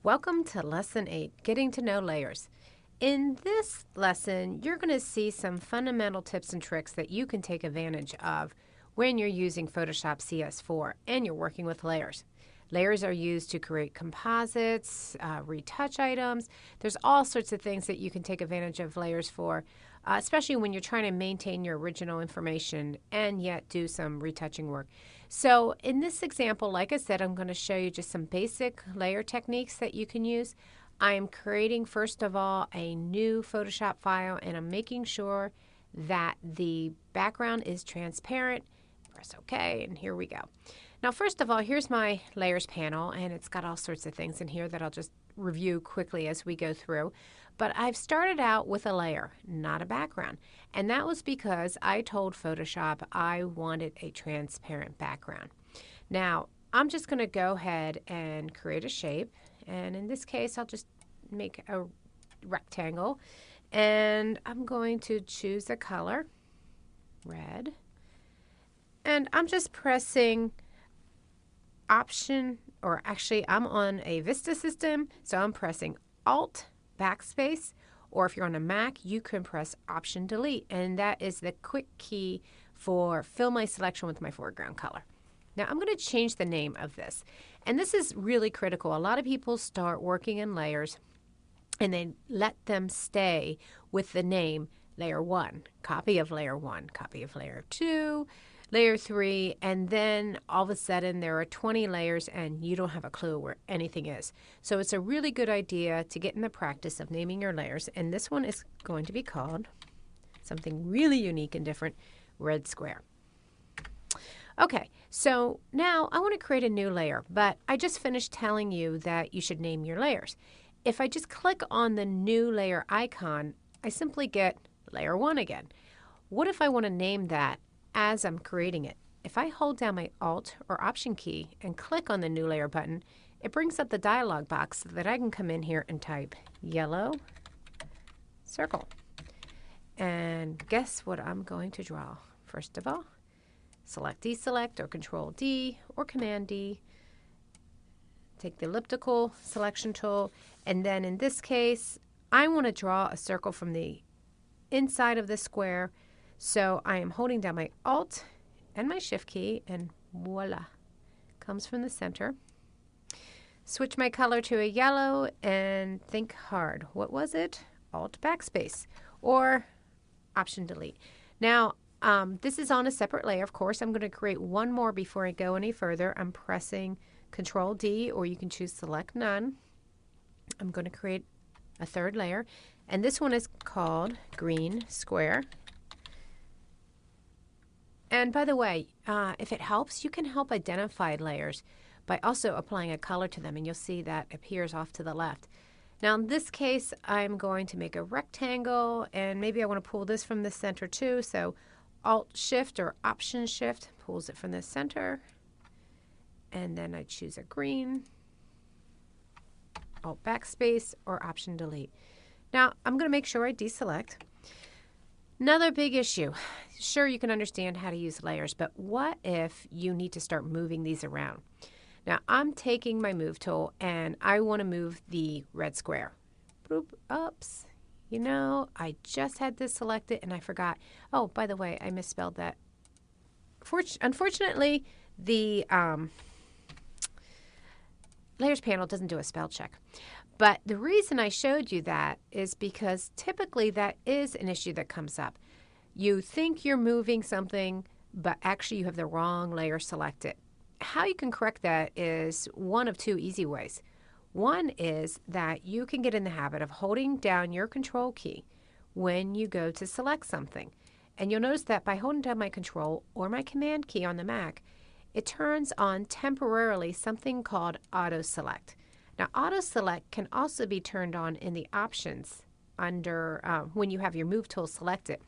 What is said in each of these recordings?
Welcome to Lesson 8, Getting to Know Layers. In this lesson, you're going to see some fundamental tips and tricks that you can take advantage of when you're using Photoshop CS4 and you're working with layers. Layers are used to create composites, retouch items. There's all sorts of things that you can take advantage of layers for, especially when you're trying to maintain your original information and yet do some retouching work. So in this example, like I said, I'm going to show you just some basic layer techniques that you can use. I'm creating, first of all, a new Photoshop file, and I'm making sure that the background is transparent. Press OK, and here we go. Now, first of all, here's my layers panel, and it's got all sorts of things in here that I'll just review quickly as we go through. But I've started out with a layer, not a background. And that was because I told Photoshop I wanted a transparent background. Now, I'm just going to go ahead and create a shape. And in this case, I'll just make a rectangle. And I'm going to choose a color, red. And I'm just pressing Option, or actually I'm on a Vista system, so I'm pressing Alt, backspace, or if you're on a Mac, you can press Option, delete, and that is the quick key for fill my selection with my foreground color. Now I'm going to change the name of this, and this is really critical. A lot of people start working in layers and they let them stay with the name Layer 1, copy of Layer 1, copy of Layer 2, Layer 3, and then all of a sudden there are 20 layers and you don't have a clue where anything is. So it's a really good idea to get in the practice of naming your layers, and this one is going to be called something really unique and different, red square. Okay, so now I want to create a new layer, but I just finished telling you that you should name your layers. If I just click on the new layer icon, I simply get Layer 1 again. What if I want to name that as I'm creating it? If I hold down my Alt or Option key and click on the New Layer button, it brings up the dialog box so that I can come in here and type yellow circle. And guess what I'm going to draw? First of all, select deselect or Control D or Command D. Take the elliptical selection tool, and then in this case, I want to draw a circle from the inside of the square. So I am holding down my Alt and my Shift key, and voila, comes from the center. Switch my color to a yellow and think hard. What was it? Alt backspace or Option delete. Now, this is on a separate layer. Of course, I'm going to create one more before I go any further. I'm pressing Control D, or you can choose Select None. I'm going to create a third layer, and this one is called Green Square. And by the way, if it helps, you can help identify layers by also applying a color to them, and you'll see that appears off to the left. Now in this case, I'm going to make a rectangle, and maybe I want to pull this from the center too, so Alt-Shift or Option-Shift pulls it from the center, and then I choose a green, Alt-Backspace or Option-Delete. Now I'm going to make sure I deselect. Another big issue. Sure, you can understand how to use layers, but what if you need to start moving these around? Now, I'm taking my Move tool, and I want to move the red square. Boop, oops. You know, I just had this selected, and I forgot. Oh, by the way, I misspelled that. Unfortunately, the Layers panel doesn't do a spell check. But the reason I showed you that is because typically that is an issue that comes up. You think you're moving something, but actually you have the wrong layer selected. How you can correct that is one of two easy ways. One is that you can get in the habit of holding down your Control key when you go to select something. And you'll notice that by holding down my Control or my Command key on the Mac, it turns on temporarily something called Auto Select. Now, Auto Select can also be turned on in the options under when you have your Move tool selected.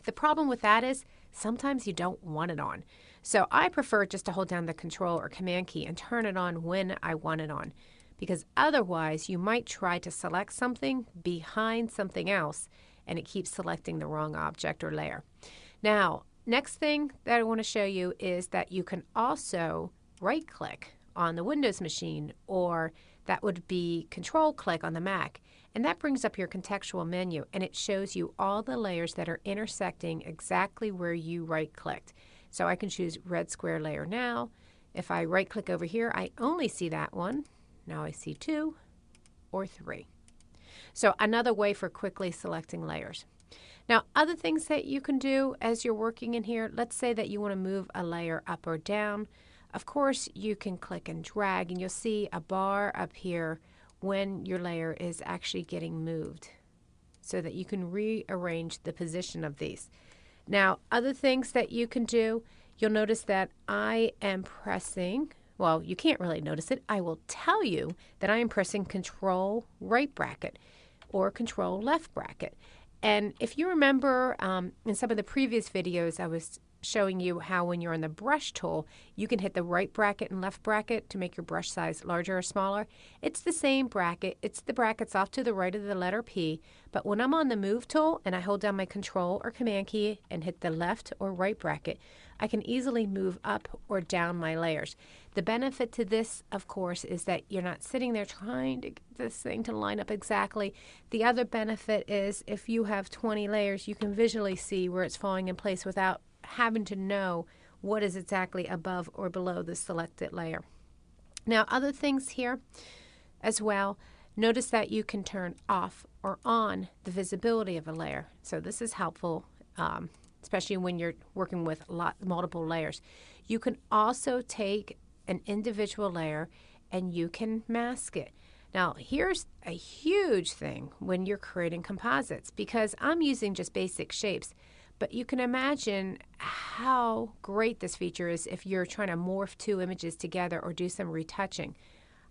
The problem with that is sometimes you don't want it on. So I prefer just to hold down the Control or Command key and turn it on when I want it on, because otherwise you might try to select something behind something else and it keeps selecting the wrong object or layer. Now, next thing that I want to show you is that you can also right-click on the Windows machine or that would be Control-click on the Mac. And that brings up your contextual menu, and it shows you all the layers that are intersecting exactly where you right-clicked. So I can choose red square layer now. If I right-click over here, I only see that one. Now I see 2 or 3. So another way for quickly selecting layers. Now, other things that you can do as you're working in here, let's say that you want to move a layer up or down. Of course, you can click and drag, and you'll see a bar up here when your layer is actually getting moved so that you can rearrange the position of these. Now, other things that you can do, you'll notice that I am pressing, well, you can't really notice it. I will tell you that I am pressing Control right bracket or Control left bracket. And if you remember in some of the previous videos, I was showing you how when you're on the brush tool, you can hit the right bracket and left bracket to make your brush size larger or smaller. It's the same bracket. It's the brackets off to the right of the letter P. But when I'm on the move tool and I hold down my Control or Command key and hit the left or right bracket, I can easily move up or down my layers. The benefit to this, of course, is that you're not sitting there trying to get this thing to line up exactly. The other benefit is if you have 20 layers, you can visually see where it's falling in place without having to know what is exactly above or below the selected layer. Now, other things here as well, notice that you can turn off or on the visibility of a layer. So this is helpful, especially when you're working with multiple layers. You can also take an individual layer and you can mask it. Now, here's a huge thing when you're creating composites, because I'm using just basic shapes. But you can imagine how great this feature is if you're trying to morph 2 images together or do some retouching.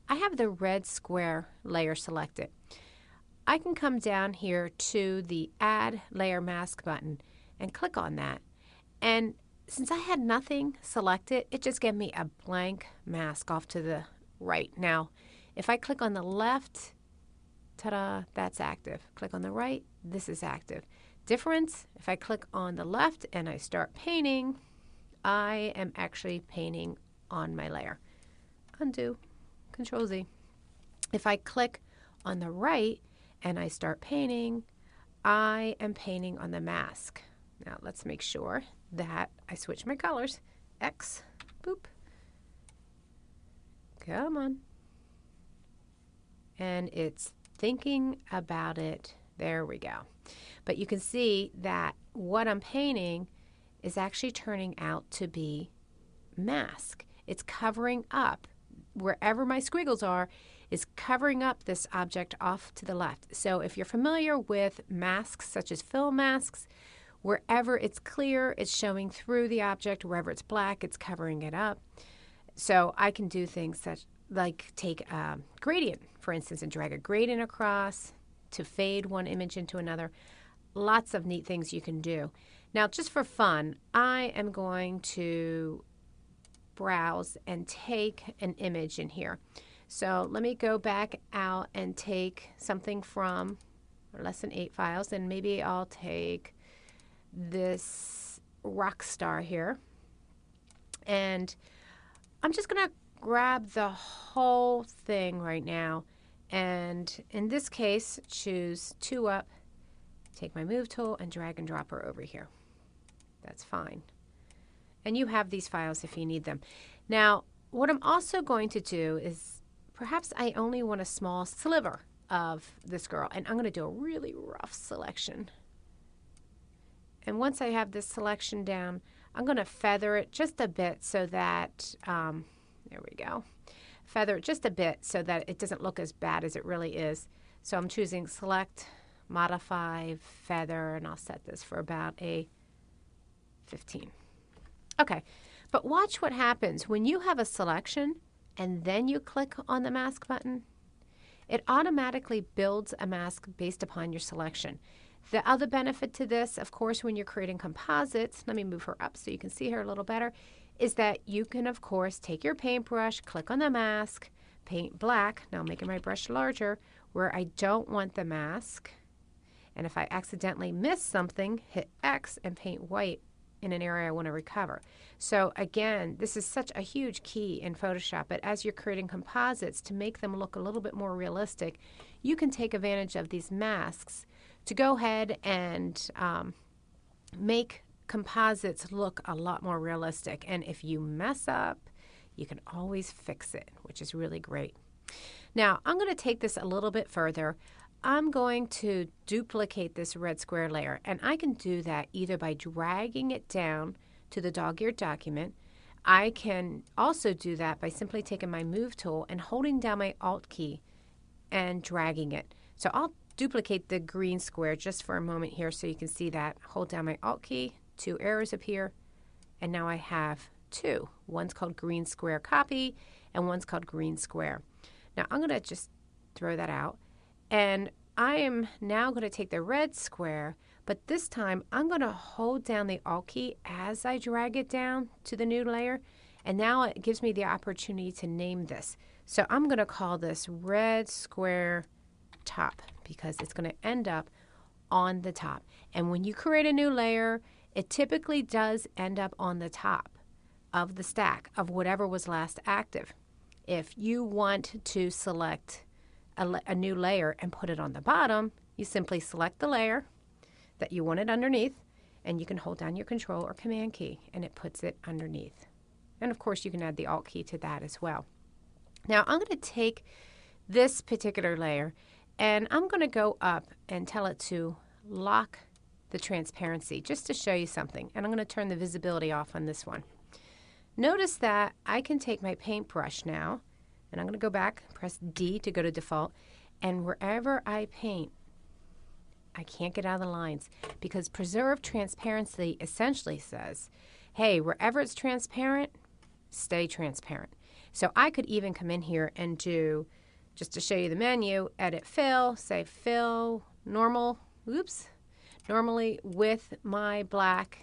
I have the red square layer selected. I can come down here to the Add Layer Mask button and click on that. And since I had nothing selected, it just gave me a blank mask off to the right. Now, if I click on the left, ta-da, that's active. Click on the right, this is active. Difference, if I click on the left and I start painting, I am actually painting on my layer. Undo, Control Z. If I click on the right and I start painting, I am painting on the mask. Now let's make sure that I switch my colors. X, boop. Come on. And it's thinking about it. There we go. But you can see that what I'm painting is actually turning out to be mask. It's covering up, wherever my squiggles are, is covering up this object off to the left. So if you're familiar with masks, such as film masks, wherever it's clear, it's showing through the object. Wherever it's black, it's covering it up. So I can do things such like take a gradient, for instance, and drag a gradient across to fade one image into another. Lots of neat things you can do. Now, just for fun, I am going to browse and take an image in here. So let me go back out and take something from Lesson 8 files, and maybe I'll take this rock star here. And I'm just going to grab the whole thing right now, and in this case, choose 2 up, take my move tool and drag and drop her over here. That's fine. And you have these files if you need them. Now, what I'm also going to do is perhaps I only want a small sliver of this girl, and I'm going to do a really rough selection. And once I have this selection down, I'm going to feather it just a bit so that, there we go, feather it just a bit so that it doesn't look as bad as it really is. So I'm choosing Select, Modify, Feather, and I'll set this for about a 15. Okay, but watch what happens when you have a selection and then you click on the mask button. It automatically builds a mask based upon your selection. The other benefit to this, of course, when you're creating composites, let me move her up so you can see her a little better, is that you can, of course, take your paintbrush, click on the mask, paint black, now I'm making my brush larger, where I don't want the mask. And if I accidentally miss something, hit X and paint white in an area I want to recover. So again, this is such a huge key in Photoshop, but as you're creating composites to make them look a little bit more realistic, you can take advantage of these masks to go ahead and make composites look a lot more realistic. And if you mess up, you can always fix it, which is really great. Now, I'm going to take this a little bit further. I'm going to duplicate this red square layer, and I can do that either by dragging it down to the dog-eared document. I can also do that by simply taking my Move tool and holding down my Alt key and dragging it. So I'll duplicate the green square just for a moment here so you can see that. Hold down my Alt key, 2 arrows appear, and now I have 2. One's called green square copy, and one's called green square. Now I'm going to just throw that out, and I am now going to take the red square, but this time I'm going to hold down the Alt key as I drag it down to the new layer, and now it gives me the opportunity to name this. So I'm going to call this red square top because it's going to end up on the top. And when you create a new layer, it typically does end up on the top of the stack of whatever was last active. If you want to select a new layer and put it on the bottom, you simply select the layer that you want it underneath, and you can hold down your Control or Command key, and it puts it underneath. And of course, you can add the Alt key to that as well. Now, I'm going to take this particular layer, and I'm going to go up and tell it to lock the transparency, just to show you something. And I'm going to turn the visibility off on this one. Notice that I can take my paintbrush now, and I'm going to go back, press D to go to default, and wherever I paint, I can't get out of the lines because preserve transparency essentially says, hey, wherever it's transparent, stay transparent. So I could even come in here and do, just to show you the menu, edit fill, say fill normal, normally with my black,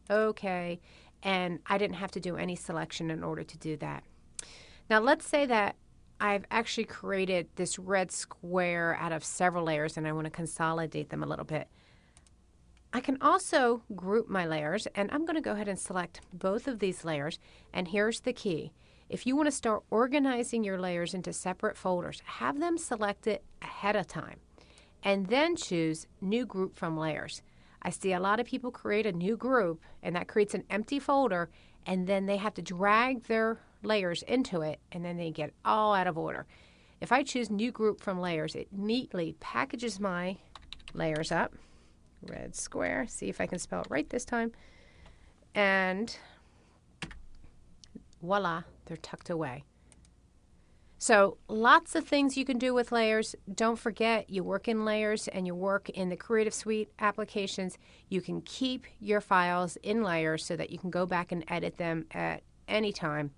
okay, and I didn't have to do any selection in order to do that. Now let's say that I've actually created this red square out of several layers and I want to consolidate them a little bit. I can also group my layers, and I'm going to go ahead and select both of these layers, and here's the key. If you want to start organizing your layers into separate folders, have them selected ahead of time and then choose New Group from Layers. I see a lot of people create a new group, and that creates an empty folder, and then they have to drag their layers into it, and then they get all out of order. If I choose New Group from Layers, it neatly packages my layers up. Red square, see if I can spell it right this time, and voila, they're tucked away. So lots of things you can do with layers. Don't forget, you work in layers and you work in the Creative Suite applications. You can keep your files in layers so that you can go back and edit them at any time.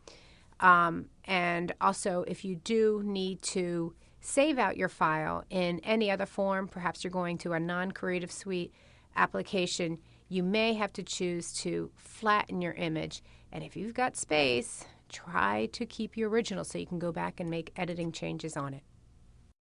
And also, if you do need to save out your file in any other form, perhaps you're going to a non-Creative Suite application, you may have to choose to flatten your image. And if you've got space, try to keep your original so you can go back and make editing changes on it.